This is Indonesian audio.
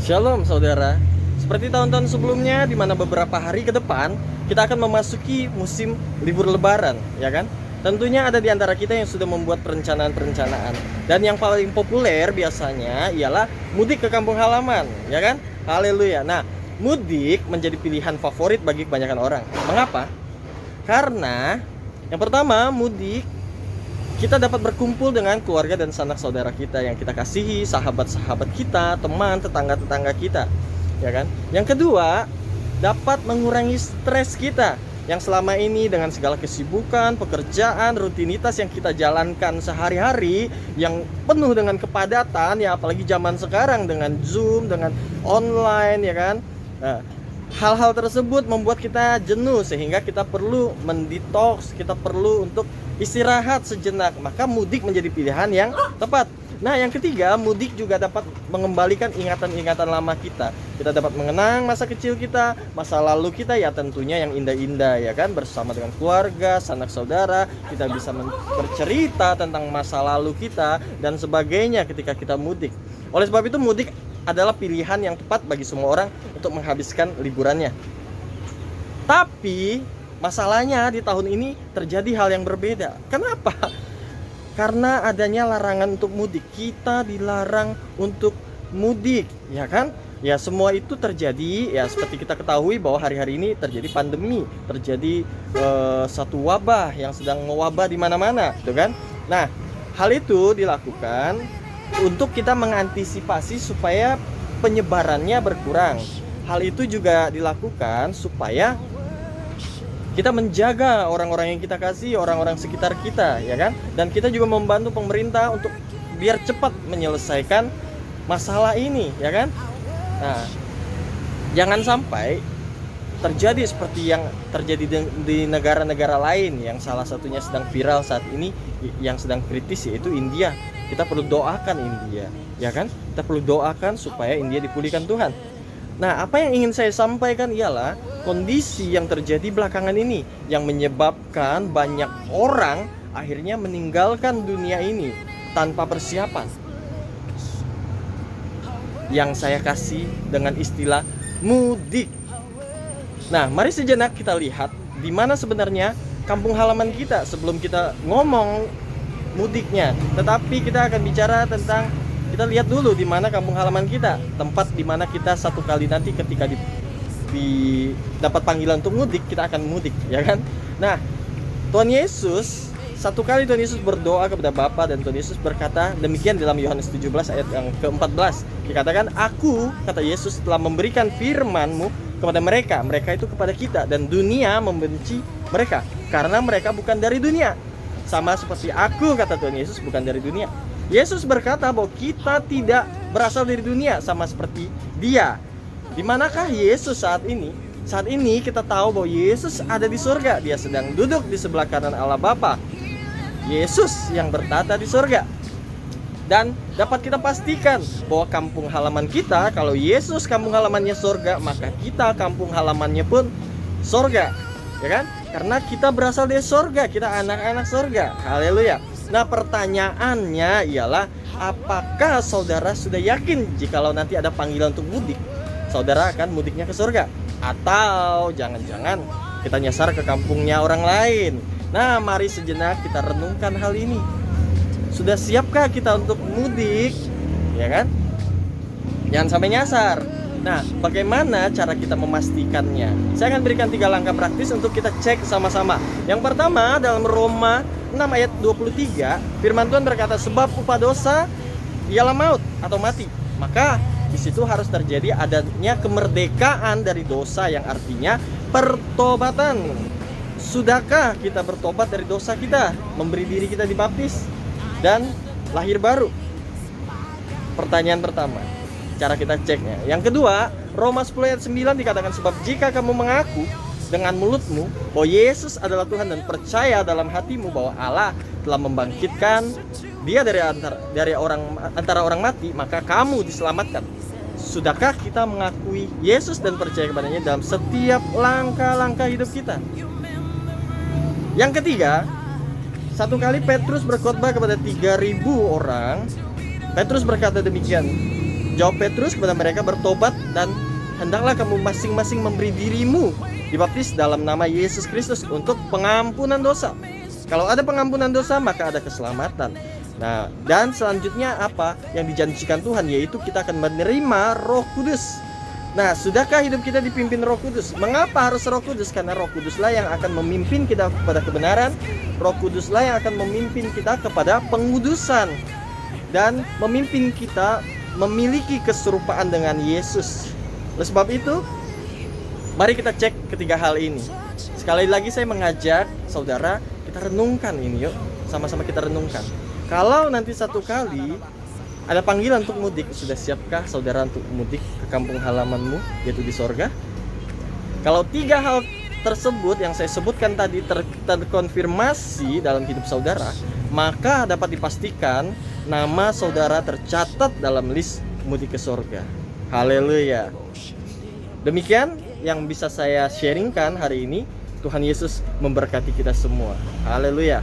Shalom saudara. Seperti tahun-tahun sebelumnya, di mana beberapa hari ke depan kita akan memasuki musim libur lebaran, ya kan? Tentunya ada di antara kita yang sudah membuat perencanaan-perencanaan. Dan yang paling populer biasanya ialah mudik ke kampung halaman, ya kan? Haleluya. Nah, mudik menjadi pilihan favorit bagi kebanyakan orang. Mengapa? Karena yang pertama, mudik kita dapat berkumpul dengan keluarga dan sanak saudara kita yang kita kasihi, sahabat-sahabat kita, teman, tetangga-tetangga kita, ya kan? Yang kedua, dapat mengurangi stres kita yang selama ini dengan segala kesibukan, pekerjaan, rutinitas yang kita jalankan sehari-hari yang penuh dengan kepadatan, ya apalagi zaman sekarang dengan Zoom, dengan online, ya kan? Nah, hal-hal tersebut membuat kita jenuh sehingga kita perlu mendetoks, kita perlu untuk istirahat sejenak. Maka mudik menjadi pilihan yang tepat. Nah, yang ketiga, mudik juga dapat mengembalikan ingatan-ingatan lama kita. Kita dapat mengenang masa kecil kita, masa lalu kita, ya tentunya yang indah-indah, ya kan, bersama dengan keluarga, sanak saudara. Kita bisa bercerita tentang masa lalu kita dan sebagainya ketika kita mudik. Oleh sebab itu, mudik adalah pilihan yang tepat bagi semua orang untuk menghabiskan liburannya. Tapi masalahnya di tahun ini terjadi hal yang berbeda. Kenapa? Karena adanya larangan untuk mudik. Kita dilarang untuk mudik, ya kan? Ya, semua itu terjadi, ya seperti kita ketahui bahwa hari-hari ini terjadi pandemi, terjadi satu wabah yang sedang mewabah di mana-mana, gitu kan? Nah, hal itu dilakukan untuk kita mengantisipasi supaya penyebarannya berkurang. Hal itu juga dilakukan supaya kita menjaga orang-orang yang kita kasih, orang-orang sekitar kita, ya kan? Dan kita juga membantu pemerintah untuk biar cepat menyelesaikan masalah ini, ya kan? Nah, jangan sampai terjadi seperti yang terjadi di negara-negara lain yang salah satunya sedang viral saat ini, yang sedang kritis, yaitu India. Kita perlu doakan India, ya kan? Kita perlu doakan supaya India dipulihkan Tuhan. Nah, apa yang ingin saya sampaikan ialah kondisi yang terjadi belakangan ini yang menyebabkan banyak orang akhirnya meninggalkan dunia ini tanpa persiapan. Yang saya kasih dengan istilah mudik. Nah, mari sejenak kita lihat di mana sebenarnya kampung halaman kita sebelum kita ngomong mudiknya. Tetapi kita akan bicara tentang, kita lihat dulu di mana kampung halaman kita, tempat di mana kita satu kali nanti ketika dapat panggilan untuk mudik, kita akan mudik, ya kan? Nah, Tuhan Yesus, satu kali Tuhan Yesus berdoa kepada Bapa, dan Tuhan Yesus berkata demikian dalam Yohanes 17 ayat yang ke-14. Dikatakan, "Aku," kata Yesus, "telah memberikan firman-Mu kepada mereka. Mereka itu kepada kita, dan dunia membenci mereka karena mereka bukan dari dunia. Sama seperti aku," kata Tuhan Yesus, "bukan dari dunia." Yesus berkata bahwa kita tidak berasal dari dunia sama seperti Dia. Di manakah Yesus saat ini? Saat ini kita tahu bahwa Yesus ada di surga. Dia sedang duduk di sebelah kanan Allah Bapa. Yesus yang bertata di surga. Dan dapat kita pastikan bahwa kampung halaman kita, kalau Yesus kampung halamannya surga, maka kita kampung halamannya pun surga, ya kan? Karena kita berasal dari surga, kita anak-anak surga. Haleluya. Nah, pertanyaannya ialah, apakah saudara sudah yakin jikalau nanti ada panggilan untuk mudik, saudara akan mudiknya ke surga? Atau jangan-jangan kita nyasar ke kampungnya orang lain? Nah, mari sejenak kita renungkan hal ini. Sudah siapkah kita untuk mudik? Ya kan? Jangan sampai nyasar. Nah, bagaimana cara kita memastikannya? Saya akan berikan 3 langkah praktis untuk kita cek sama-sama. Yang pertama, dalam Roma 6 ayat 23, firman Tuhan berkata, "Sebab upah dosa ialah maut atau mati." Maka di situ harus terjadi adanya kemerdekaan dari dosa, yang artinya pertobatan. Sudahkah kita bertobat dari dosa kita, memberi diri kita dibaptis dan lahir baru? Pertanyaan pertama, cara kita ceknya. Yang kedua, Roma 10 ayat 9 dikatakan, "Sebab jika kamu mengaku dengan mulutmu bahwa Yesus adalah Tuhan dan percaya dalam hatimu bahwa Allah telah membangkitkan Dia dari antara orang mati, maka kamu diselamatkan." Sudahkah kita mengakui Yesus dan percaya kepadanya dalam setiap langkah-langkah hidup kita? Yang ketiga, satu kali Petrus berkhotbah kepada 3.000 orang. Petrus berkata demikian, Jawab Petrus kepada mereka, bertobat dan hendaklah kamu masing-masing memberi dirimu dibaptis dalam nama Yesus Kristus untuk pengampunan dosa. Kalau ada pengampunan dosa, maka ada keselamatan. Nah, dan selanjutnya apa yang dijanjikan Tuhan, yaitu kita akan menerima Roh Kudus. Nah, sudahkah hidup kita dipimpin Roh Kudus? Mengapa harus Roh Kudus? Karena Roh Kuduslah yang akan memimpin kita kepada kebenaran. Roh Kuduslah yang akan memimpin kita kepada pengudusan dan memimpin kita memiliki keserupaan dengan Yesus. Oleh sebab itu, mari kita cek ketiga hal ini. Sekali lagi saya mengajak saudara, kita renungkan ini yuk. Sama-sama kita renungkan. Kalau nanti satu kali ada panggilan untuk mudik, sudah siapkah saudara untuk mudik ke kampung halamanmu, yaitu di sorga? Kalau tiga hal tersebut yang saya sebutkan tadi terkonfirmasi dalam hidup saudara, maka dapat dipastikan nama saudara tercatat dalam list mudik ke sorga. Haleluya. Demikian yang bisa saya sharingkan hari ini. Tuhan Yesus memberkati kita semua. Haleluya.